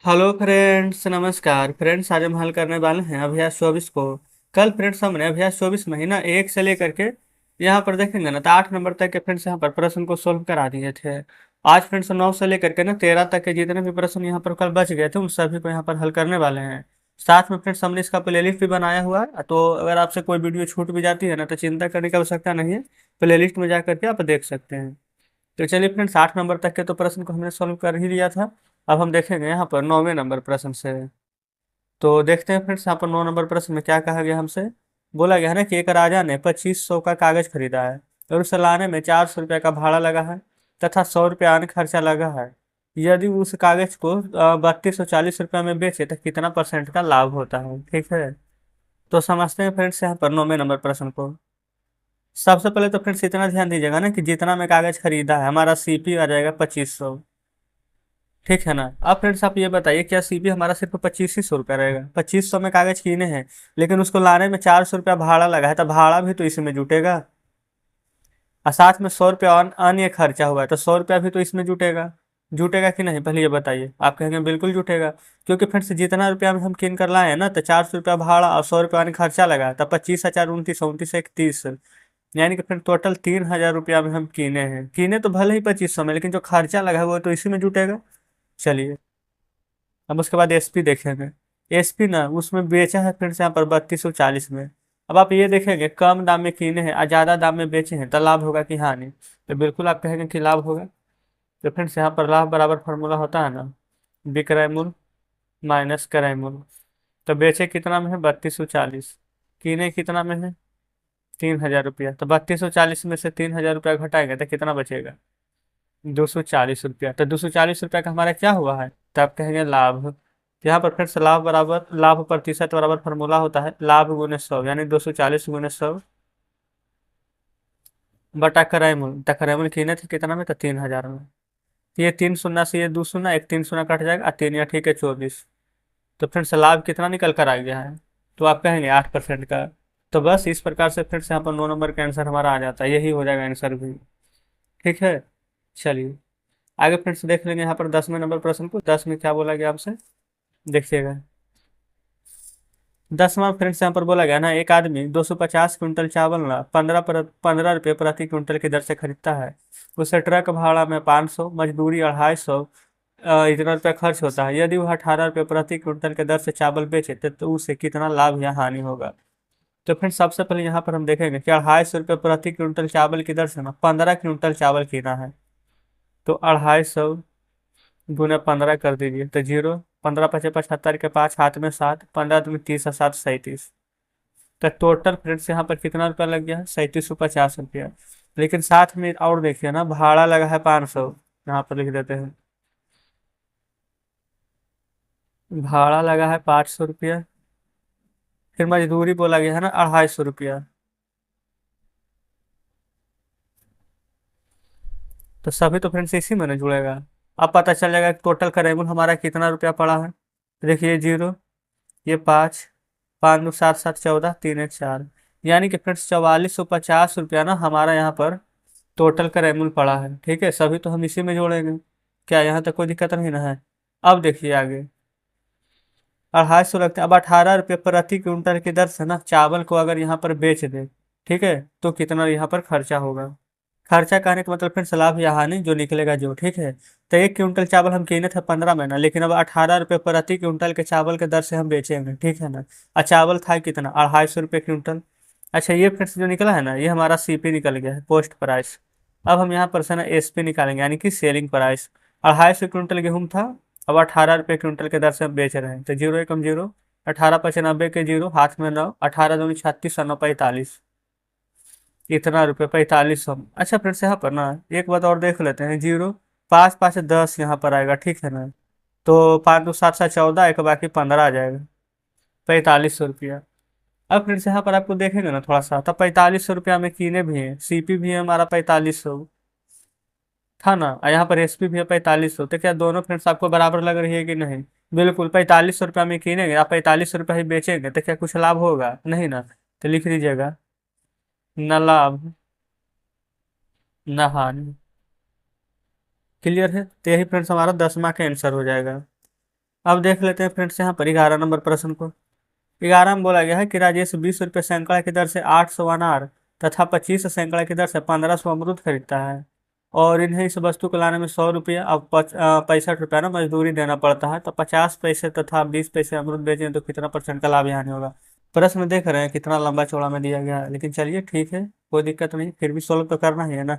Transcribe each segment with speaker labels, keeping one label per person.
Speaker 1: Hello friends, नमस्कार friends. आज हम हल करने वाले हैं अभ्यास 24 को। कल फ्रेंड्स हमने अभ्यास 24 महीना 1 से लेकर के यहाँ पर देखेंगे ना तो 8 नंबर तक के फ्रेंड्स यहाँ पर प्रश्न को सोल्व करा दिए थे। आज फ्रेंड्स 9 से लेकर के ना 13 तक के जितने भी प्रश्न यहाँ पर कल बच गए थे उन सभी को यहाँ पर हल करने वाले हैं। साथ में फ्रेंड्स हमने इसका प्लेलिस्ट भी बनाया हुआ है, तो अगर आपसे कोई वीडियो छूट भी जाती है ना तो चिंता करने की आवश्यकता नहीं है। प्लेलिस्ट में जा करके आप देख सकते हैं। तो चलिए फ्रेंड्स, 8 नंबर तक के तो प्रश्न को हमने सॉल्व कर ही लिया था। अब हम देखेंगे यहाँ पर 9वें नंबर प्रश्न से। तो देखते हैं फ्रेंड्स, यहाँ पर 9 नंबर प्रश्न में क्या कहा गया हमसे। बोला गया है ना कि एक राजा ने 2500 का कागज खरीदा है और उसे लाने में 400 रुपये का भाड़ा लगा है तथा 100 रुपये आने खर्चा लगा है। यदि उस कागज को 3240 रुपये में बेचे तो कितना परसेंट का लाभ होता है। ठीक है, तो समझते हैं फ्रेंड्स यहाँ पर 9वें नंबर प्रश्न को। सबसे पहले तो फ्रेंड्स इतना ध्यान दीजिएगा ना कि जितना में कागज खरीदा है हमारा सीपी आ जाएगा 2500। ठीक है ना। अब फ्रेंड्स आप ये बताइए, क्या सीपी हमारा सिर्फ 2500 रुपया रहेगा? 2500 में कागज कीने हैं, लेकिन उसको लाने में 400 रुपया भाड़ा लगा है, तो भाड़ा भी तो इसमें जुटेगा। और साथ में 100 रुपया अन्य खर्चा हुआ है, तो 100 रुपया भी तो इसमें जुटेगा। जुटेगा कि नहीं, पहले ये बताइए। आप कहेंगे बिल्कुल जुटेगा, क्योंकि फ्रेंड्स जितना रुपया में हम कीन कर लाए हैं ना, तो 400 रुपया भाड़ा और 100 रुपया अन्य खर्चा लगा है, तो 25 हजार 29 29 एक 30, यानी कि फिर टोटल 3000 रुपया में हम कीने हैं। कीने तो भले ही 2500 में, लेकिन जो खर्चा लगा है वो तो इसी में जुटेगा। चलिए, अब उसके बाद एसपी देखेंगे। एसपी ना उसमें बेचा है फ्रेंड्स यहाँ पर 3240 में। अब आप ये देखेंगे, कम दाम में कीने हैं और ज़्यादा दाम में बेचे हैं, तो लाभ होगा कि हानि? तो बिल्कुल आप कहेंगे कि लाभ होगा। तो फ्रेंड्स यहाँ पर लाभ बराबर फार्मूला होता है ना, विक्रय मूल्य माइनस क्रय मूल्य। तो बेचे कितना में है? 3240। कीने कितना में है? 3000 रुपया। तो 3240 में से 3000 रुपया घटाएंगे तो कितना बचेगा? 240 रुपया। तो 240 रुपया का हमारा क्या हुआ है? तो आप कहेंगे लाभ। तो यहाँ पर फिर से लाभ बराबर लाभ प्रतिशत बराबर फॉर्मूला होता है लाभ गुने 100, यानी 240 गुने 100 बटा क्रय मूल्य। तो क्रय मूल्य कितने थे, कितना में? तो 3000 में। तो ये 3 शून्य से ये 2 शून्य, एक 3 शून्य कट जाएगा और 3 या ठीक है 24। तो फिर से लाभ कितना निकल कर आ गया है? तो आप कहेंगे 8% का। तो बस इस प्रकार से फिर से यहाँ पर 9 नंबर का आंसर हमारा आ जाता है, यही हो जाएगा आंसर भी। ठीक है, चलिए आगे फिर से देख लेंगे यहाँ पर 10वें नंबर प्रश्न को। 10 में क्या बोला गया आपसे, देखिएगा। 10वां फ्रेंड्स यहाँ पर बोला गया ना, एक आदमी 250 क्विंटल चावल ना 15 रुपये प्रति क्विंटल की दर से खरीदता है। उसे ट्रक भाड़ा में 500, मजदूरी 250, इतना रुपया खर्च होता है। यदि वह 18 रुपये प्रति क्विंटल की दर से चावल बेचे तो उसे कितना लाभ या हानि होगा? तो फ्रेंड्स सबसे पहले यहाँ पर हम देखेंगे कि 250 रुपये प्रति क्विंटल चावल की दर से ना 15 क्विंटल चावल कीना है। तो 250 गुना 15 कर दीजिए तो 0। 15 × 5 = 75 के 5 हाथ में 7, 15 दूनी 30 और 7 37। तो टोटल फ्रेंड्स यहाँ पर कितना रुपया लग गया है? 3750 रुपया। लेकिन साथ में और देखिए ना, भाड़ा लगा है 500। यहाँ पर लिख देते हैं, भाड़ा लगा है 500 रुपया। फिर मजदूरी बोला गया है ना 250 रुपया। तो सभी तो फ्रेंड्स इसी में ना जुड़ेगा। अब पता चल जाएगा कि टोटल का रेमूल हमारा कितना रुपया पड़ा है। तो देखिए 0, ये 5, 5 2 7 7 14, 3 1 4, यानी कि फ्रेंड्स 4450 रुपया ना हमारा यहाँ पर टोटल का रेमूल पड़ा है। ठीक है, सभी तो हम इसी में जोड़ेंगे। क्या यहाँ तक कोई दिक्कत नहीं ना है? अब देखिए आगे, 250 लगते हैं। अब 18 रुपये प्रति क्विंटल की दर से ना चावल को अगर यहाँ पर बेच दे, ठीक है, तो कितना यहाँ पर खर्चा होगा? खर्चा कहने का मतलब फिर लाभ या हानि जो निकलेगा जो। ठीक है, तो 1 क्विंटल चावल हम कीने थे 15 में ना, लेकिन अब 18 रुपये प्रति क्विंटल के चावल के दर से हम बेचेंगे। ठीक है ना। और चावल था कितना? 250 रुपये क्विंटल। अच्छा, ये फिर से जो निकला है ना, ये हमारा सीपी निकल गया है, पोस्ट प्राइस। अब हम यहाँ पर से ना एसपी निकालेंगे, यानी कि सेलिंग प्राइस। 250 क्विंटल गेहूँ था, अब 18 रुपये क्विंटल के दर से हम बेच रहे हैं। तो 0 एकम 0, 18 × 5 = 90 के 0, हाथ में 9, 18 दूनी 36 और 9 45, इतना रुपये 4500। अच्छा फ्रेंड्स, यहाँ पर ना एक बात और देख लेते हैं। 0 5 5 10 यहाँ पर आएगा। ठीक है ना। तो 5 2 7 7 14, एक बाकी 15 आ जाएगा, 4500 रुपया। अब फ्रेंड्स यहाँ पर आपको देखेंगे ना थोड़ा सा, तब 4500 रुपया में कीने भी हैं, सीपी भी है हमारा 4500 था ना, और यहाँ पर एसपी भी है 4500। तो क्या दोनों फ्रेंड्स आपको बराबर लग रही है कि नहीं? बिल्कुल। 4500 रुपया में कीनेंगे, आप 4500 रुपया ही बेचेंगे, तो क्या कुछ लाभ होगा? नहीं ना। तो लिख लीजिएगा, न लाभ न हानि। क्लियर है? तो यही फ्रेंड्स हमारा 10वां का आंसर हो जाएगा। अब देख लेते हैं फ्रेंड्स यहाँ पर 11 नंबर प्रश्न को। 11 में बोला गया है कि राजेश 20 रुपये सैंकड़ा की दर से 800 अनार तथा 25 सैंकड़ा की दर से 1500 अमरूद खरीदता है और इन्हें इस वस्तु को लाने में 100 रुपया अब 65 रुपया ना मजदूरी देना पड़ता है, तो 50 पैसे तथा 20 पैसे अमरूद बेचें तो कितना परसेंट का लाभ यहाँ होगा। प्रश्न देख रहे हैं कितना लंबा चौड़ा में दिया गया है, लेकिन चलिए ठीक है, कोई दिक्कत नहीं, फिर भी सोल्व तो करना ही है ना।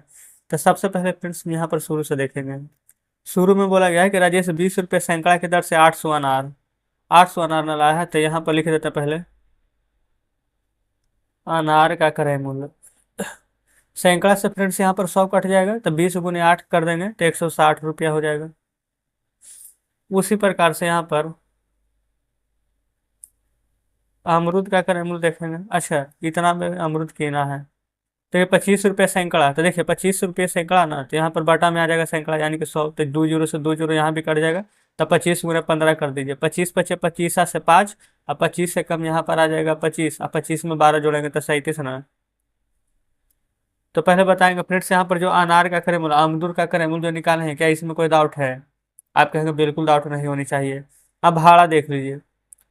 Speaker 1: तो सबसे पहले फ्रेंड्स यहाँ पर शुरू से देखेंगे। शुरू में बोला गया है कि राजेश 20 रुपये सैंकड़ा की दर से 800 अनार 800 अनार न लाया है, तो यहाँ पर लिख देते हैं पहले अनार का क्रय मूल्य। सैकड़ा से फ्रेंड्स यहाँ पर 100 कट जाएगा, तो 20 × 8 कर देंगे तो 160 रुपया हो जाएगा। उसी प्रकार से यहाँ पर अमरूद का क्रय मूल्य देखेंगे। अच्छा, इतना में अमरूद कीना है, तो ये 25 रुपये सैकड़ा, तो देखिए 25 रुपये सैकड़ा ना, तो यहाँ पर बटा में आ जाएगा सैकड़ा यानी कि 100, तो 2 जीरो से 2 जीरो यहाँ भी कट जाएगा, तो 25 × 15 कर दीजिए। 25 पचे 25 से 5, और 25 से कम यहाँ पर आ जाएगा 25, और 25 में 12 जोड़ेंगे तो 37 ना। तो पहले बताएंगे फ्रेंड्स यहाँ पर जो अनार का क्रय मूल्य अमरूद का क्रय मूल्य जो निकाले हैं, क्या इसमें कोई डाउट है? आप कहेंगे बिल्कुल डाउट नहीं होनी चाहिए। अब भाड़ा देख लीजिए,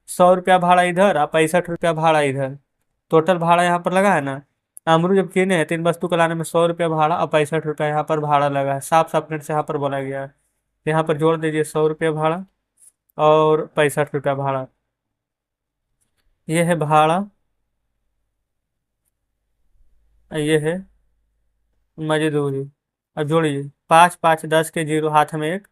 Speaker 1: 100 रुपया भाड़ा इधर और 65 रुपया भाड़ा इधर, टोटल भाड़ा यहाँ पर लगा है ना। अमरूद जब किने हैं 3 वस्तु को लाने में 100 रुपया भाड़ा और 65 रुपया यहाँ पर भाड़ा लगा है, साफ साफ फ्रेंड्स यहाँ पर बोला गया है। यहाँ पर जोड़ दीजिए 100 रुपया भाड़ा और 65 रुपया भाड़ा, ये है भाड़ा, ये है मजदूरी। अब जोड़िए 5 5 10 के जीरो हाथ में एक,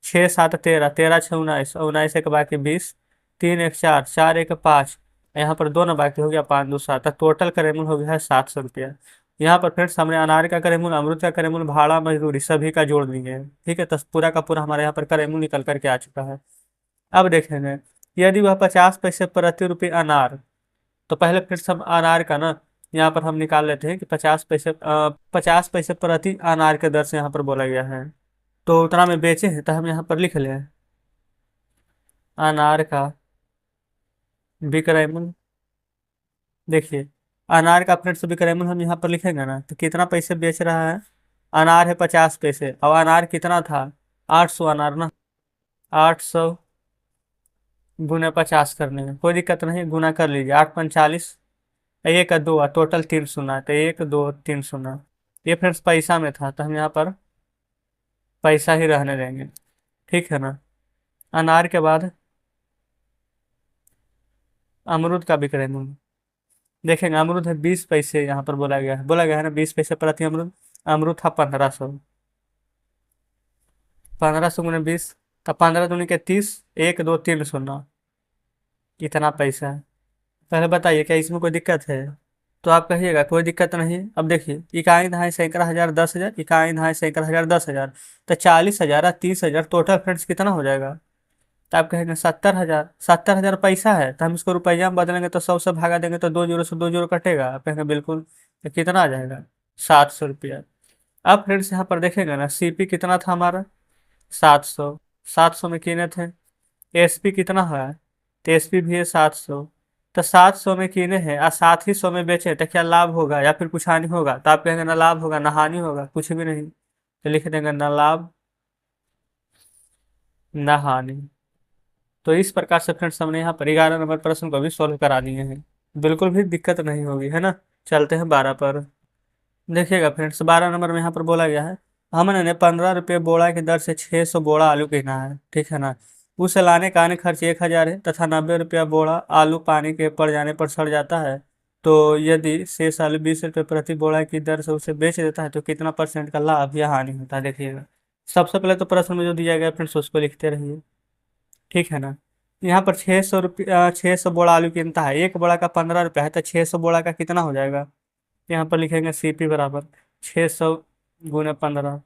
Speaker 1: 6 7 13, 13 6 19, 19 एक बाकी 20, 3 1 4, 4 1 5, यहाँ पर 2 ना बाकी हो गया, 5 2 7, टोटल करेमूल हो गया है 700 रुपया। यहाँ पर फ्रेंड्स हमने अनार का करेमूल, अमरूद का करेमूल, भाड़ा, मजदूरी सभी का जोड़ दिए हैं। ठीक है, तो पूरा का पूरा हमारे यहाँ पर करेमूल निकल करके आ चुका है। अब देखेंगे, यदि वह 50 पैसे प्रति रुपये अनार, तो पहले फ्रेंड्स हम अनार का ना यहाँ पर हम निकाल लेते हैं कि 50 पैसे प्रति अनार के दर से यहाँ पर बोला गया है, तो उतना में बेचे हैं, तो हम यहाँ पर लिख लें अनार का विक्रय मूल्य। देखिए अनार का फ्रेंड्स विक्रय मूल्य हम यहाँ पर लिखेंगे ना, तो कितना पैसे बेच रहा है। अनार है 50 पैसे, और अनार कितना था, 800 अनार ना, 800 गुना 50 करने में कोई दिक्कत नहीं, गुना कर लीजिए, 8 × 45, एक दो, टोटल 3 शून्य, तो 1 2 3 शून्य। ये फ्रेंड्स पैसा में था, तो हम यहाँ पर पैसा ही रहने देंगे। ठीक है ना। अनार के बाद अमरूद का विक्रय मूल्य देखेंगे। अमरूद है 20 पैसे, यहाँ पर बोला गया है ना 20 पैसे प्रति अमरूद। अमरूद था 1500, 1500 × 20, तो 15 दूनी के 30, 1 2 3 शून्य, इतना पैसा है। पहले बताइए क्या इसमें कोई दिक्कत है? तो आप कहिएगा कोई दिक्कत नहीं। अब देखिए इकाई दहाई सैकड़ा हजार 10,000, इकाई दहाई सैकड़ा हजार 10,000, तो 40,000 और 30,000 टोटल फ्रेंड्स कितना हो जाएगा? तो आप कहेंगे 70,000, 70,000 पैसा है, तो हम इसको रुपया में बदलेंगे तो 100 से भागा देंगे तो 2 जीरो से 2 जीरो कटेगा। आप कहेंगे बिल्कुल, तो कितना आ जाएगा? 700 रुपया। अब फ्रेंड्स यहाँ पर देखेंगे ना, सीपी कितना था हमारा? 700, 700 में किने थे। एसपी कितना है? तो एसपी भी है 700, तो 700 में किने हैं और साथ ही 100 में बेचे, तो क्या लाभ होगा या फिर कुछ हानि होगा? तो आप कहेंगे ना लाभ होगा ना हानि होगा, कुछ भी नहीं, तो लिख देंगे ना लाभ ना हानि। तो इस प्रकार से फ्रेंड्स हमने यहाँ पर 11 नंबर प्रश्न को भी सॉल्व करा दिए हैं, बिल्कुल भी दिक्कत नहीं होगी, है ना। चलते हैं 12 पर। देखिएगा फ्रेंड्स 12 नंबर में यहाँ पर बोला गया है, हमने 15 रुपये बोड़ा की दर से 600 बोड़ा आलू किना है। ठीक है ना। उसे लाने का आने खर्च 1,000 है तथा 90 रुपया बोड़ा आलू पानी के पड़ जाने पर सड़ जाता है, तो यदि शेष आलू 20 रुपये प्रति बोड़ा की दर से उसे बेच देता है तो कितना परसेंट का लाभ या हानि होता है? देखिएगा सबसे पहले तो प्रश्न में जो दिया गया फ्रेंड्स उसको लिखते रहिए। ठीक है ना। यहाँ पर 600 रुपया 600 बोड़ा आलू कीनता है, एक बोड़ा का 15 रुपया है, तो 600 बोड़ा का कितना हो जाएगा? यहाँ पर लिखेंगे सीपी बराबर 600 × 15,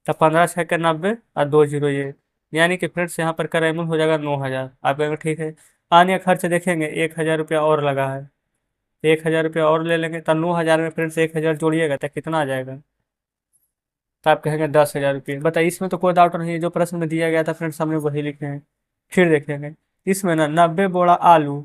Speaker 1: तो 15 छः के 90 और 2 जीरो ये, यानी कि फ्रेंड्स यहाँ पर करेमूल हो जाएगा 9,000। आप कहेंगे ठीक है। अन्य खर्च देखेंगे 1,000 रुपया और लगा है, 1,000 रुपया और ले लेंगे, तो 9,000 में फ्रेंड्स 1,000 जोड़िएगा तो कितना आ जाएगा? तो आप कहेंगे 10,000 रुपये। बताइए इसमें तो कोई डाउट नहीं है, जो प्रश्न में दिया गया था फ्रेंड्स हमने वही लिखे हैं। फिर देखेंगे इसमें ना 90 बोड़ा आलू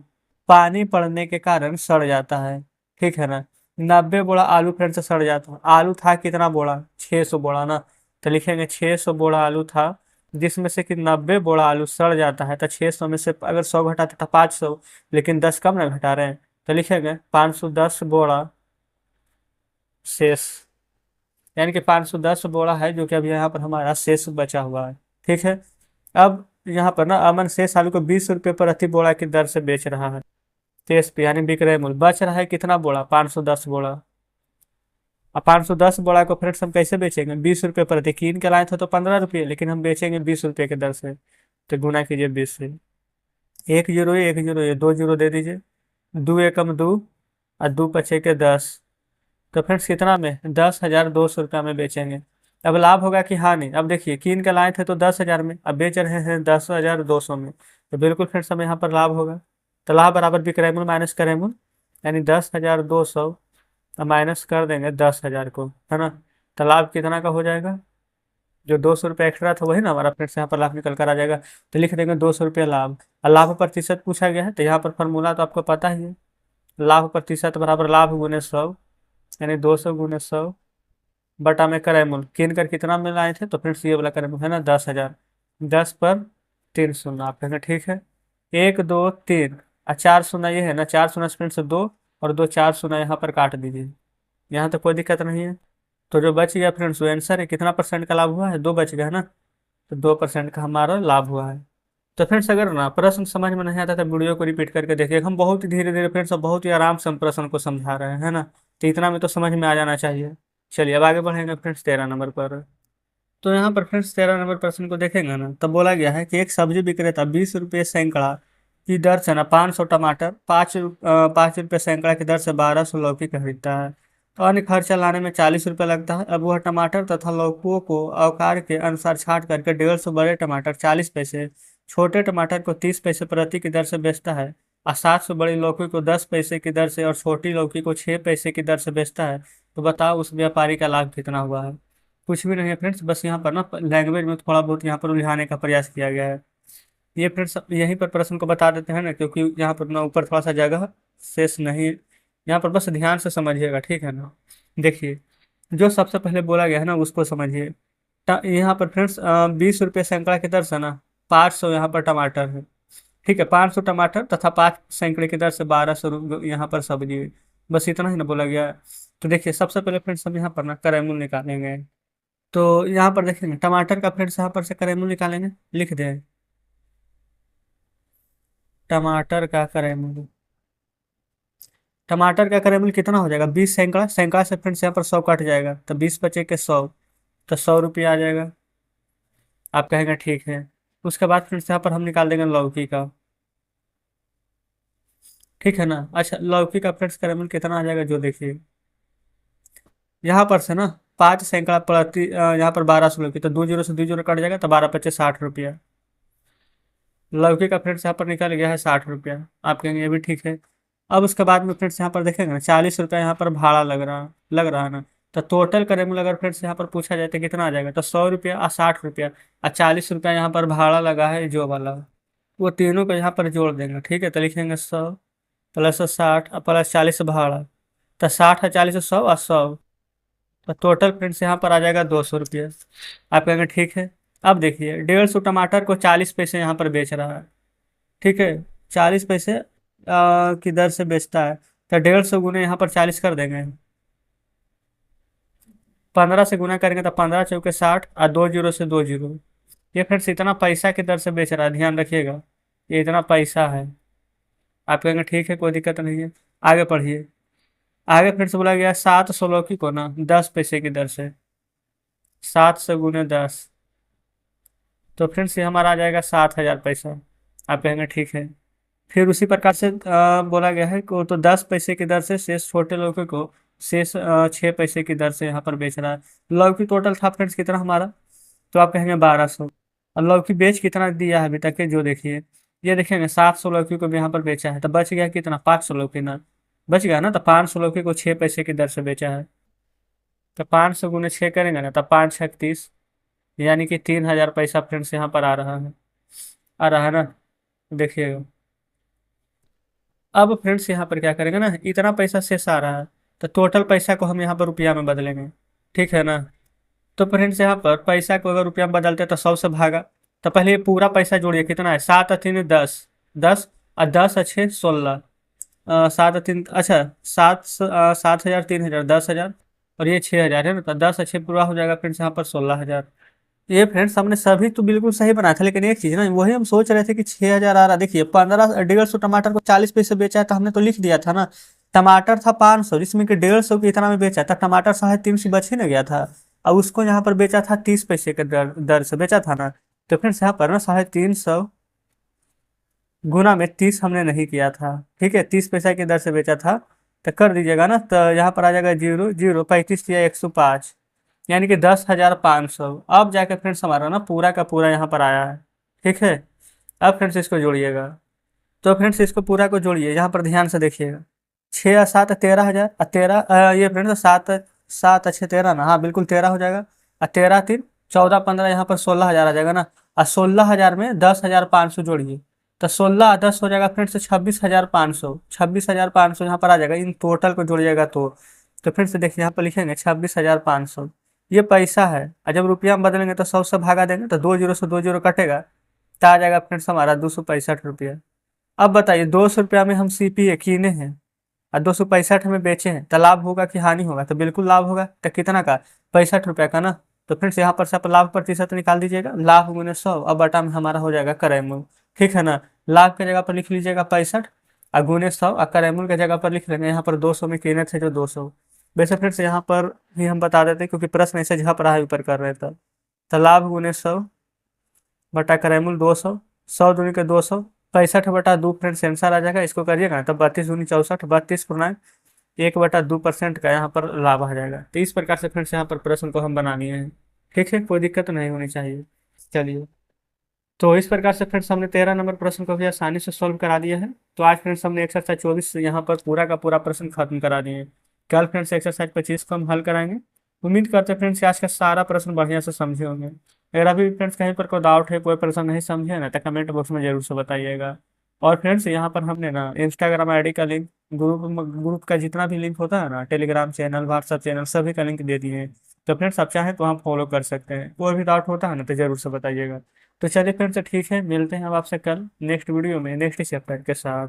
Speaker 1: पानी पड़ने के कारण सड़ जाता है। ठीक है ना। 90 बोड़ा आलू फ्रेंड्स सड़ जाता है। आलू था कितना बोड़ा? 600 बोड़ा ना, तो लिखेंगे 600 बोड़ा आलू था जिसमें से कि 90 बोरा आलू सड़ जाता है, तो 600 में से अगर 100 घटाते तो 500, लेकिन 10 कम ना घटा रहे हैं, तो लिखेंगे 510 बोरा शेष। यानी कि 510 बोरा है जो कि अभी यहाँ पर हमारा शेष बचा हुआ है। ठीक है। अब यहाँ पर ना अमन शेष आलू को 20 रुपये प्रति बोरा की दर से बेच रहा है। शेष पे यानी विक्रय मूल्य बच रहा है कितना बोरा, 510 बोरा। अब 510 बोरा को फ्रेंड्स हम कैसे बेचेंगे, 20 रुपये प्रति, कीन के लाए थे तो 15 रुपये, लेकिन हम बेचेंगे 20 रुपये की दर से। तो गुना कीजिए 20 से। एक जीरो ये, एक जीरो ये, दो जीरो दे दीजिए। दो एकम दो, और दो पचे के 10। तो फ्रेंड्स कितना में, 10,200 रुपया में बेचेंगे। अब लाभ होगा कि हाँ नहीं, अब देखिए कीन के लाए थे तो 10,000 में, अब बेच रहे हैं 10,200 में, तो बिल्कुल फ्रेंड्स हमें यहाँ पर लाभ होगा। तो लाभ बराबर विक्रय मूल्य माइनस क्रय मूल्य, यानी 10,200 माइनस कर देंगे 10,000 को, है ना। तो लाभ कितना का हो जाएगा, जो 200 रुपये एक्स्ट्रा था वही ना हमारा फ्रेंड्स यहाँ पर लाभ निकल कर आ जाएगा। तो लिख देंगे 200 रुपये लाभ। और लाभ प्रतिशत पूछा गया है, तो यहाँ पर फॉर्मूला तो आपको पता ही है, लाभ प्रतिशत बराबर लाभ गुने 100, यानी 200 गुने 100 बटा में क्रय मूल्य, कीन कर कितना में लाए थे, तो फ्रेंड्स ये वाला क्रय मूल्य है ना 10,000। 10 पर 3 शून्य आप कहेंगे ठीक है। एक दो तीन और चार शून्य ये है ना, चार शून्य फ्रेंड्स दो, और दो चार शून्य यहाँ पर काट दीजिए। यहाँ तो कोई दिक्कत नहीं है। तो जो बच गया फ्रेंड्स वो आंसर है, कितना परसेंट का लाभ हुआ है, 2 बच गया है ना। तो 2% का हमारा लाभ हुआ है। तो फ्रेंड्स अगर ना प्रश्न समझ में नहीं आता तो वीडियो को रिपीट करके देखिए, हम बहुत ही धीरे धीरे फ्रेंड्स बहुत ही आराम से हम प्रश्न को समझा रहे हैं, है ना। तो इतना में तो समझ में आ जाना चाहिए। चलिए अब आगे बढ़ेंगे फ्रेंड्स 13 नंबर पर। तो यहाँ पर फ्रेंड्स 13 नंबर प्रश्न को देखेंगे ना, तो बोला गया है कि एक सब्जी विक्रेता 20 रुपये सैकड़ा की दर से ना 500 टमाटर, 5 रुपये सैकड़ा की दर से 1200 लौकी खरीदता है। तो अन्य खर्चा लाने में 40 रुपये लगता है। अब वह टमाटर तथा लौकियों को आकार के अनुसार छांट करके 150 बड़े टमाटर 40 पैसे, छोटे टमाटर को 30 पैसे प्रति की दर से बेचता है, और 700 बड़ी लौकी को 10 पैसे की दर से और छोटी लौकी को 6 पैसे की दर से बेचता है। तो बताओ उस व्यापारी का लाभ कितना हुआ है। कुछ भी नहीं है फ्रेंड्स, बस यहाँ पर ना लैंग्वेज में थोड़ा बहुत यहाँ पर उलझाने का प्रयास किया गया है। ये फ्रेंड्स यहीं पर प्रश्न को बता देते हैं ना, क्योंकि यहाँ पर ना ऊपर थोड़ा सा जगह शेष नहीं, यहाँ पर बस ध्यान से समझिएगा, ठीक है ना। देखिए जो सबसे पहले बोला गया है ना उसको समझिए। यहाँ पर फ्रेंड्स 20 रुपये सैकड़ा की दर से ना 500 यहाँ पर टमाटर है। ठीक है, 500 टमाटर तथा 5 सैकड़े की दर से 1200 यहाँ पर सब्जी। बस इतना ही ना बोला गया है। तो देखिए सबसे पहले फ्रेंड्स हम यहाँ पर ना क्रय मूल्य निकालेंगे। तो यहाँ पर देखेंगे टमाटर का फ्रेंड्स यहाँ पर से क्रय मूल्य निकालेंगे, लिख दें टमाटर का क्रय मूल्य। टमाटर का क्रय मूल्य कितना हो जाएगा, 20 सैकड़ा, सैकड़ा से फ्रेंड्स यहाँ पर 100 कट जाएगा, तो 20 बचे के 100, तो 100 रुपये आ जाएगा। आप कहेंगे ठीक है। उसके बाद फ्रेंड्स यहाँ पर हम निकाल देंगे लौकी का। ठीक है ना। अच्छा लौकी का फ्रेंड्स क्रय मूल्य कितना आ जाएगा जो देखिए, यहाँ पर से ना 5 सैकड़ा प्रति यहाँ पर 1200 लौकी, तो 2 जीरो से 2 जीरो कट जाएगा, तो 12 पचे 60 रुपया। लौकी का फ्रेंड्स यहाँ पर निकल गया है 60 रुपया। आप कहेंगे ये भी ठीक है। अब उसके बाद में फ्रेंड्स यहाँ पर देखेंगे ना 40 रुपया यहाँ पर भाड़ा लग रहा है ना। तो टोटल करें अगर फ्रेंड्स यहाँ पर पूछा जाए तो कितना आ जाएगा, तो 100 रुपया और 60 रुपया और 40 रुपया यहाँ पर भाड़ा लगा है जो वाला, वो तीनों को यहाँ पर जोड़ देंगे। ठीक है, तो लिखेंगे 100 प्लस 60 और प्लस 40 भाड़ा, तो 60 है 40 100 और 100, तो टोटल फ्रेंड्स यहाँ पर आ जाएगा 200 रुपया। आप कहेंगे ठीक है। अब देखिए 150 टमाटर को 40 पैसे यहाँ पर बेच रहा है। ठीक है, 40 पैसे की दर से बेचता है, तो 150 गुने यहाँ पर 40 कर देंगे, 15 से गुना करेंगे तो 15 चौके 60 और 2 जीरो से 2 जीरो। ये फ्रेंड्स इतना पैसा की दर से बेच रहा है, ध्यान रखिएगा, ये इतना पैसा है। आप कहेंगे ठीक है कोई दिक्कत नहीं है। आगे पढ़िए। आगे फ्रेंड्स बोला गया 700 लौकी को ना 10 पैसे की दर से, 7 से गुने 10, तो फ्रेंड्स ये हमारा आ जाएगा 7,000 पैसा। आप कहेंगे ठीक है। फिर उसी प्रकार से बोला गया है को तो 10 पैसे की दर से शेष छोटे लौकी को शेष 6 पैसे की दर से यहाँ पर बेच रहा है। लौकी टोटल था फ्रेंड्स कितना हमारा, तो आप कहेंगे 1200। और लौकी बेच कितना दिया है अभी तक के जो देखिए, ये देखेंगे 700 लौकी को भी यहाँ पर बेचा है, तो बच गया कितना 500 लौकी ना, बच गया ना। तो 500 लौकी को 6 पैसे की दर से बेचा है, तो 500 गुने 6 करेंगे ना, तो 5 6 30, यानी कि 3,000 पैसा फ्रेंड्स यहाँ पर आ रहा है, आ रहा है ना। देखिएगा अब फ्रेंड्स यहाँ पर क्या करेंगे ना, इतना पैसा शेष आ रहा है, तो टोटल पैसा को हम यहाँ पर रुपया में बदलेंगे। ठीक है ना। तो फ्रेंड्स यहाँ पर पैसा को अगर रुपया में बदलते हैं तो 100 से भागा, तो पहले ये पूरा पैसा जोड़िए, कितना है, 7 और 3 10, 10 और 10 और 6 16, 7 और 3, अच्छा, 7 7 हजार, 3 हजार, 10 हजार, और ये 6 हजार है ना, तो 10 और 6 पूरा हो जाएगा फ्रेंड्स यहाँ पर 16 हजार। ये फ्रेंड्स हमने सभी तो बिल्कुल सही बनाया था, लेकिन एक चीज ना, वही हम सोच रहे थे कि 6 हजार आ रहा। देखिए 15 150 टमाटर को 40 पैसे बेचा है, तो हमने तो लिख दिया था ना, टमाटर था 500, जिसमें कि 150 की इतना में बेचा था, टमाटर 350 बच ही ना गया था। अब उसको यहाँ पर बेचा था 30 पैसे के दर से बेचा था ना। तो फ्रेंड्स यहाँ पर ना 350 गुना में 30 हमने नहीं किया था, ठीक है, 30 पैसा की दर से बेचा था। तो कर दीजिएगा ना, तो यहाँ पर आ जाएगा 0 0 35 या 105, यानी कि 10,500। अब जाके फ्रेंड्स हमारा ना पूरा का पूरा यहाँ पर आया है, ठीक है। अब फ्रेंड्स इसको जोड़िएगा, तो फ्रेंड्स इसको पूरा को जोड़िए, यहाँ पर ध्यान से देखिएगा। 6 और 7 13 हजार, और 13 ये फ्रेंड्स 7 7 अच्छे 13 ना, हाँ बिल्कुल 13 हो जाएगा। और 13 3 14 15, यहाँ पर 16 हजार आ जाएगा ना। और 16 हजार में 10,500 जोड़िए, तो 16 और 10 हो जाएगा फ्रेंड्स 26,500। 26,500 यहाँ पर आ जाएगा, इन टोटल को जोड़िएगा तो फ्रेंड्स देखिए यहाँ पर लिखेंगे 26,500, ये पैसा है। और जब रुपया में बदलेंगे तो 100 से भागा देंगे, तो 2 जीरो से 2 जीरो कटेगा, तो आ जाएगा फ्रेंड्स हमारा 265 रुपया। अब बताइए 200 रुपया में हम सीपीए कीने हैं और 265 में बेचे हैं, तो लाभ होगा कि हानि होगा, तो बिल्कुल लाभ होगा। तो कितना का, 65 रुपया का ना। तो फ्रेंड्स यहाँ पर से आप लाभ प्रतिशत निकाल दीजिएगा, लाभ गुने 100, अब बटा में हमारा हो जाएगा क्रयमूल, ठीक है ना। लाभ की जगह पर लिख लीजिएगा 65, और गुने 100, और क्रयमूल की जगह पर लिख लेंगे यहाँ पर 200 में कीने थे जो 200। वैसे फ्रेंड्स यहाँ पर ही हम बता देते हैं, क्योंकि प्रश्न ऐसे झप रहा है ऊपर कर रहे थे। तो लाभ गुने 100 बटा क्रयमूल 200, 100 दूनी के 200, 65/2 फ्रेंड्स आंसर आ जाएगा। इसको करिएगा ना, तब 32 दूनी 64, 32.1/2% का यहाँ पर लाभ आ जाएगा। तो इस प्रकार से फ्रेंड्स यहाँ पर प्रश्न को हम बनानी है, ठीक है, कोई दिक्कत नहीं होनी चाहिए। चलिए, तो इस प्रकार से फ्रेंड्स हमने 13 नंबर प्रश्न को भी आसानी से सॉल्व करा दिया है। तो आज फ्रेंड्स हमने एक्सरसाइज 24 यहाँ पर पूरा का पूरा प्रश्न खत्म करा दिए हैं। कल फ्रेंड्स एक्सरसाइज 25 को हम हल कराएंगे। उम्मीद करते हैं फ्रेंड्स कि आज का सारा प्रश्न बढ़िया से समझे होंगे। अगर अभी फ्रेंड्स कहीं पर कोई डाउट है, कोई प्रश्न नहीं समझे ना, तो कमेंट बॉक्स में जरूर से बताइएगा। और फ्रेंड्स यहाँ पर हमने ना इंस्टाग्राम आईडी का लिंक, ग्रुप का जितना भी लिंक होता है ना, टेलीग्राम चैनल, व्हाट्सअप चैनल, सभी का लिंक दे दिए हैं। तो फ्रेंड्स आप चाहें तो हम फॉलो कर सकते हैं। कोई भी डाउट होता है ना, तो जरूर से बताइएगा। तो चलिए फ्रेंड्स ठीक है, मिलते हैं अब आपसे कल नेक्स्ट वीडियो में नेक्स्ट चैप्टर के साथ।